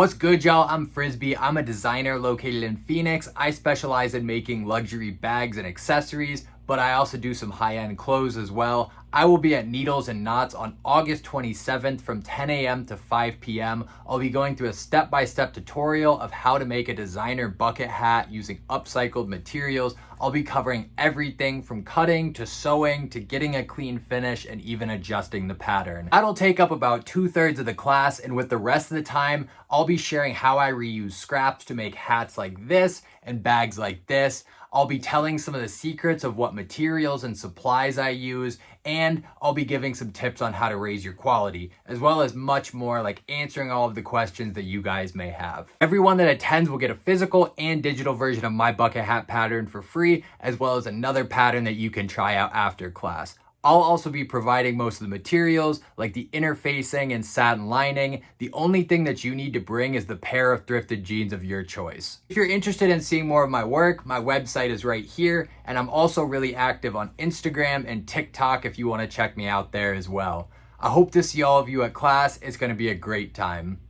What's good, y'all? I'm Frisbie. I'm a designer located in Phoenix. I specialize in making luxury bags and accessories, but I also do some high-end clothes as well. I will be at Needles and Knots on August 27th from 10 a.m. to 5 p.m. I'll be going through a step-by-step tutorial of how to make a designer bucket hat using upcycled materials. I'll be covering everything from cutting to sewing to getting a clean finish and even adjusting the pattern. That'll take up about 2/3 of the class, and with the rest of the time, I'll be sharing how I reuse scraps to make hats like this and bags like this. I'll be telling some of the secrets of what materials and supplies I use, and I'll be giving some tips on how to raise your quality, as well as much more, like answering all of the questions that you guys may have. Everyone that attends will get a physical and digital version of my bucket hat pattern for free, as well as another pattern that you can try out after class. I'll also be providing most of the materials, like the interfacing and satin lining. The only thing that you need to bring is the pair of thrifted jeans of your choice. If you're interested in seeing more of my work, my website is right here, and I'm also really active on Instagram and TikTok if you want to check me out there as well. I hope to see all of you at class. It's going to be a great time.